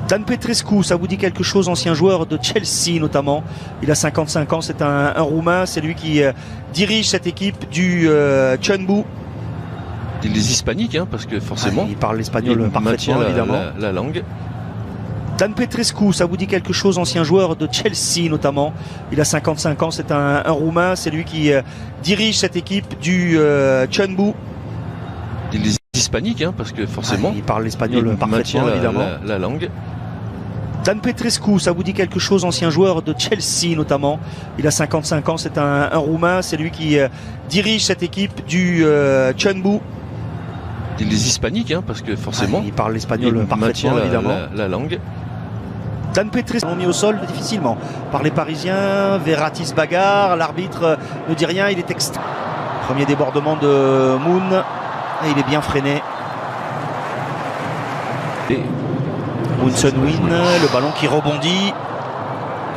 Dan Petrescu, ça vous dit quelque chose, ancien joueur de Chelsea notamment. Il a 55 ans, c'est un Roumain, c'est lui qui dirige cette équipe du Chunbu. Les hispaniques, hein, parce que forcément, il parle l'espagnol parfaitement, évidemment. La langue. Dan Petrescu, ça vous dit quelque chose, ancien joueur de Chelsea notamment. Il a 55 ans, c'est un Roumain, c'est lui qui dirige cette équipe du Chunbu. Les hispaniques, hein, parce que forcément, il parle l'espagnol parfaitement, évidemment. La langue. Dan Petrescu, ça vous dit quelque chose, ancien joueur de Chelsea notamment. Il a 55 ans, c'est un Roumain, c'est lui qui dirige cette équipe du Chunbu. Les hispaniques, hein, parce que forcément, il parle l'espagnol parfaitement, évidemment. La langue. Dan Petrescu mis au sol difficilement par les Parisiens. Verratti se bagarre, l'arbitre ne dit rien, il est extra. Premier débordement de Moon et il est bien freiné. Moon Son-Win, le ballon qui rebondit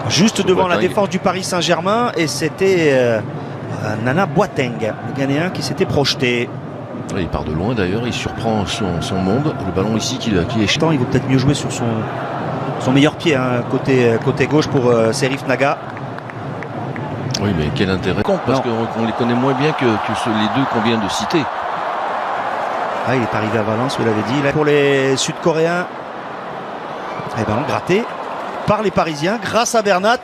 juste devant la défense du Paris Saint-Germain et c'était Nana Boateng, le Ghanéen, qui s'était projeté. Il part de loin d'ailleurs, il surprend son monde. Le ballon ici qui est... Il vaut peut-être mieux jouer sur son meilleur pied, hein, côté gauche pour Serif Naga. Oui, mais quel intérêt, parce qu'on les connaît moins bien que les deux qu'on vient de citer. Ah, il est arrivé à Valence, vous l'avez dit. Là, pour les Sud-Coréens, ballon gratté par les Parisiens grâce à Bernat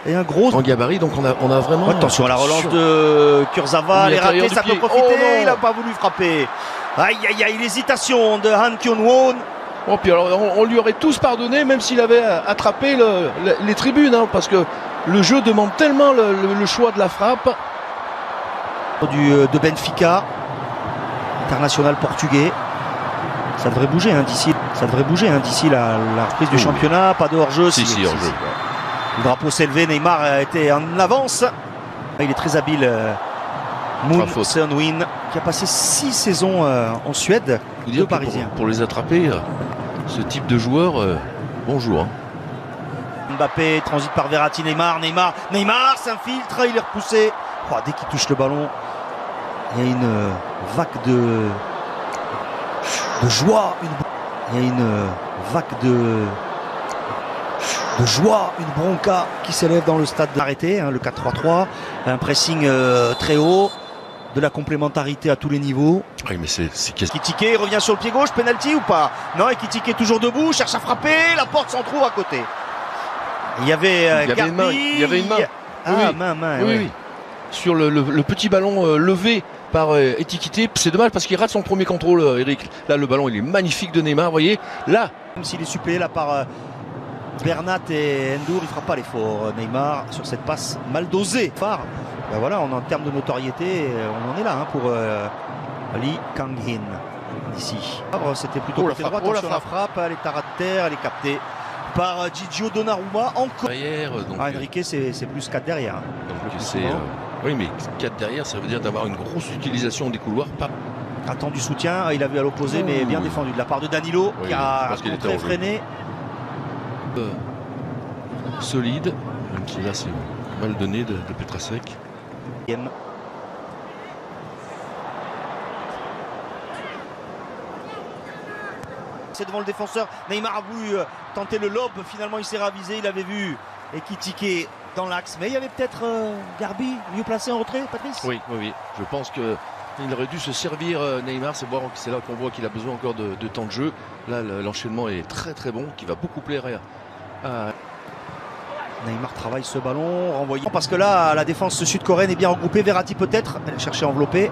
et un gros en gabarit, donc on a vraiment... Attention à la relance de Kurzawa, elle est ratée, ça peut profiter, il n'a pas voulu frapper. Aïe aïe aïe, l'hésitation de Han Kyun-won. Oh, puis alors on lui aurait tous pardonné, même s'il avait attrapé les tribunes, hein, parce que le jeu demande tellement le choix de la frappe. De Benfica, international portugais. Ça devrait bouger, hein, d'ici. Ça devrait bouger, hein, d'ici la reprise du championnat. Pas de hors-jeu. Si, hors-jeu. Le drapeau s'est levé, Neymar a été en avance. Il est très habile, Moon Son-Win, qui a passé 6 saisons en Suède, le Parisien. Pour les attraper, ce type de joueur, bonjour. Hein. Mbappé transite par Verratti, Neymar s'infiltre, il est repoussé. Oh, dès qu'il touche le ballon, il y a une vague de joie. Il y a une vague de joie, une bronca qui s'élève dans le stade arrêté, hein, le 4-3-3, un pressing très haut, de la complémentarité à tous les niveaux. Oui, mais c'est Ekitike revient sur le pied gauche, penalty ou pas? Non, Ekitike est toujours debout, cherche à frapper, la porte s'en trouve à côté. Il y avait Garbi, il y avait une main. Main. Oui. Sur le petit ballon levé par Ekitike. C'est dommage parce qu'il rate son premier contrôle, Eric. Là, le ballon, il est magnifique de Neymar, vous voyez. Là, même s'il est suppléé là par Bernat et Ndour, il ne fera pas l'effort. Neymar sur cette passe mal dosée. Ben voilà, en termes de notoriété, on en est là, hein, pour Lee Kang-in ici. C'était plutôt côté droit, attention la frappe, elle est à ras de terre, elle est captée par Gigio Donnarumma. Encore. Enrique, c'est plus 4 derrière. Donc oui, mais 4 derrière, ça veut dire d'avoir une grosse utilisation des couloirs. Attend du soutien, il a vu à l'opposé, mais bien défendu de la part de Danilo, qui a très freiné. Solide, même si là c'est mal donné de Petrasek. C'est devant le défenseur. Neymar a voulu tenter le lob, finalement il s'est ravisé, il avait vu Ekitike dans l'axe, mais il y avait peut-être Garbi mieux placé en retrait, Patrice. Oui, je pense qu'il aurait dû se servir Neymar, c'est là qu'on voit qu'il a besoin encore de temps de jeu. Là l'enchaînement est très très bon, qui va beaucoup plaire à... Neymar travaille ce ballon, renvoyé. Parce que là, la défense sud-coréenne est bien regroupée. Verratti peut-être, elle cherchait à envelopper.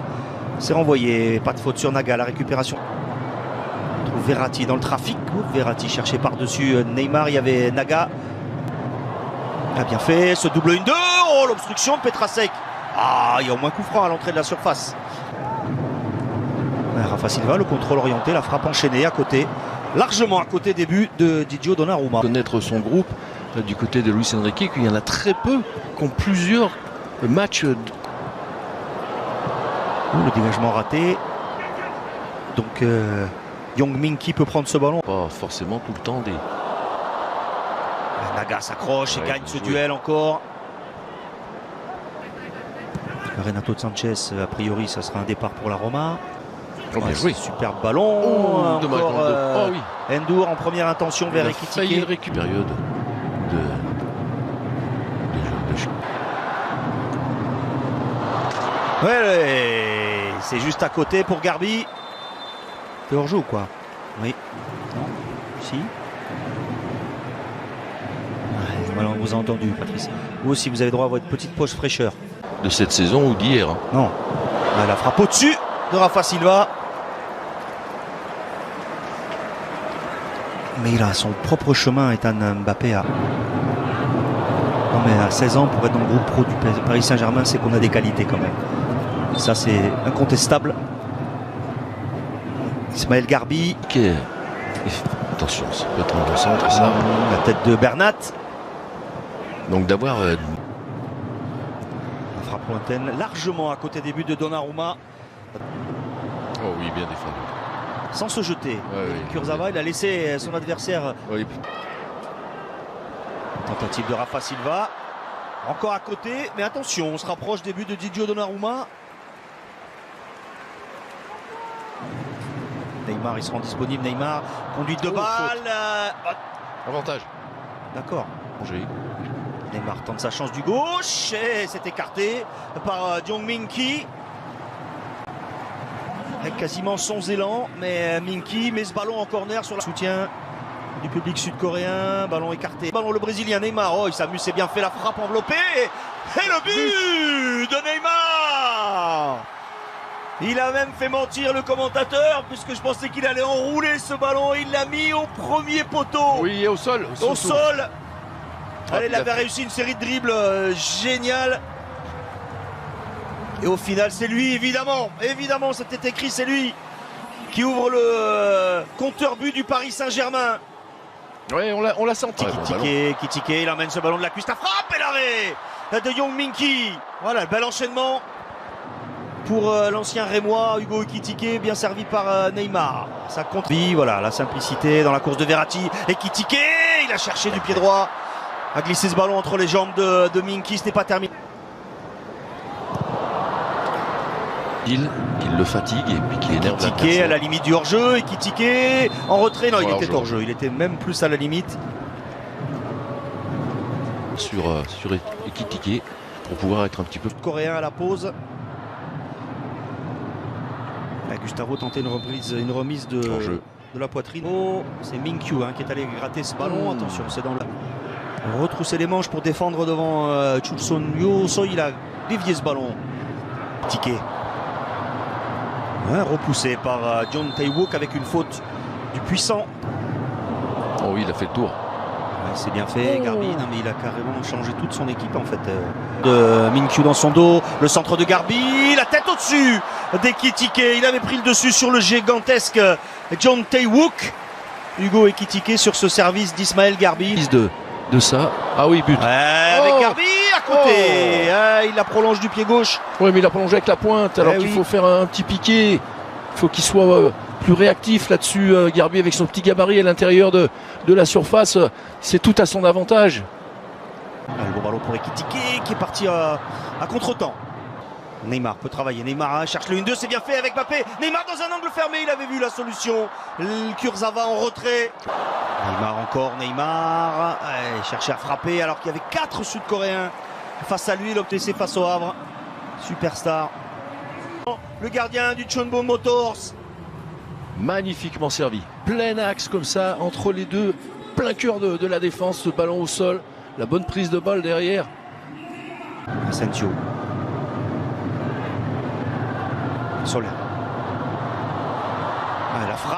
C'est renvoyé, pas de faute sur Naga, la récupération. On trouve Verratti dans le trafic. Verratti cherché par-dessus Neymar, il y avait Naga. Il a bien fait, ce double 1-2. Oh, l'obstruction de Petrasek. Ah, il y a au moins coup franc à l'entrée de la surface. Rafa Silva, le contrôle orienté, la frappe enchaînée à côté. Largement à côté des buts de Gigio Donnarumma. Connaître son groupe du côté de Luis Enrique, qu'il y en a très peu qui ont plusieurs matchs. Le dégagement raté. Donc Yong-Min qui peut prendre ce ballon. Pas forcément tout le temps des... Naga s'accroche et gagne ce duel encore. Renato Sanchez, a priori ça sera un départ pour la Roma. Oh, bien joué. Superbe ballon. Oh, dommage encore, dans le dos. Oh oui. Endur en première intention vers Il a failli Ekitike. récupérer période de jeu. Ouais, c'est juste à côté pour Garbi. C'est hors-jeu ou quoi? Oui. Non. Si. Voilà, on vous a entendu, Patrice. Vous aussi, vous avez droit à votre petite poche fraîcheur. De cette saison ou d'hier. Hein. Non. Ah, la frappe au-dessus de Rafa Silva. Mais il a son propre chemin, Ethan Mbappé. Non, mais à 16 ans, pour être dans le groupe pro du Paris Saint-Germain, c'est qu'on a des qualités quand même. Ça, c'est incontestable. Ismaël Garbi. Ok. Attention, ça peut être un bon centre, ça. La tête de Bernat. Donc d'avoir La frappe lointaine, largement à côté des buts de Donnarumma. Oh oui, bien défendu. Sans se jeter. Oui. Kurzawa, il a laissé son adversaire. Oui. Tentative de Rafa Silva. Encore à côté, mais attention, on se rapproche des buts de Didio Donnarumma. Neymar, il se rend disponible. Neymar, conduite de balle. Avantage. D'accord. J'ai. Neymar tente sa chance du gauche et c'est écarté par Jong Min-ki. Avec quasiment sans élan, mais Min-ki met ce ballon en corner sur le soutien du public sud-coréen. Ballon écarté. Ballon le Brésilien Neymar. Oh, il s'amuse, c'est bien fait, la frappe enveloppée. Et le but de Neymar. Il a même fait mentir le commentateur puisque je pensais qu'il allait enrouler ce ballon. Il l'a mis au premier poteau. Oui, au sol. Au sol. Allez, il il a avait réussi une série de dribbles géniale. Et au final, c'est lui, évidemment. Évidemment, c'était écrit, c'est lui qui ouvre le compteur but du Paris Saint-Germain. Oui, on l'a senti. Ekitike, il emmène ce ballon de la cuisse. La frappe et l'arrêt de Jong Min-ki. Voilà, le bel enchaînement pour l'ancien Rémois, Hugo Ekitike, bien servi par Neymar. Ça compte. Voilà, la simplicité dans la course de Verratti. Ekitike, il a cherché du pied droit. A glissé ce ballon entre les jambes de Min-ki, ce n'est pas terminé. Il le fatigue et puis qui énerve Ekitike à la limite du hors-jeu, Ekitike en retrait, non, il était hors-jeu. hors-jeu, il était même plus à la limite. Sur Ekitike pour pouvoir être un petit peu Coréen à la pause. Là, Gustavo tentait une remise de la poitrine. Oh, c'est Min-kyu qui est allé gratter ce ballon. Attention, c'est dans le... Retrousser les manches pour défendre devant Chul Son-yo. Il a dévié ce ballon. Ekitike. Ouais, repoussé par John Tae-wook avec une faute du puissant. Oh oui, il a fait le tour. Ouais, c'est bien fait, Garbi. Non, mais il a carrément changé toute son équipe en fait. De Min-kyu dans son dos. Le centre de Garbi. La tête au-dessus d'Ekitike. Il avait pris le dessus sur le gigantesque John Tae-wook. Hugo Ekitike sur ce service d'Ismaël Garbi. De ça. Ah oui, but. Ouais, avec Garbi à côté. Il la prolonge du pied gauche. Oui, mais il a prolongé avec la pointe alors qu'il faut faire un petit piqué. Il faut qu'il soit plus réactif là-dessus. Garbi avec son petit gabarit à l'intérieur de la surface. C'est tout à son avantage. Le bon ballon pour Ekitike qui est parti à contre-temps. Neymar peut travailler. Neymar cherche le 1-2. C'est bien fait avec Mbappé. Neymar dans un angle fermé. Il avait vu la solution. Kurzawa en retrait. Neymar encore. Neymar. Il cherchait à frapper alors qu'il y avait 4 Sud-Coréens face à lui. Il optait face au Havre. Superstar. Le gardien du Chunbo Motors. Magnifiquement servi. Plein axe comme ça entre les deux. Plein cœur de la défense. Ce ballon au sol. La bonne prise de balle derrière. Asensio. Soler. La frappe.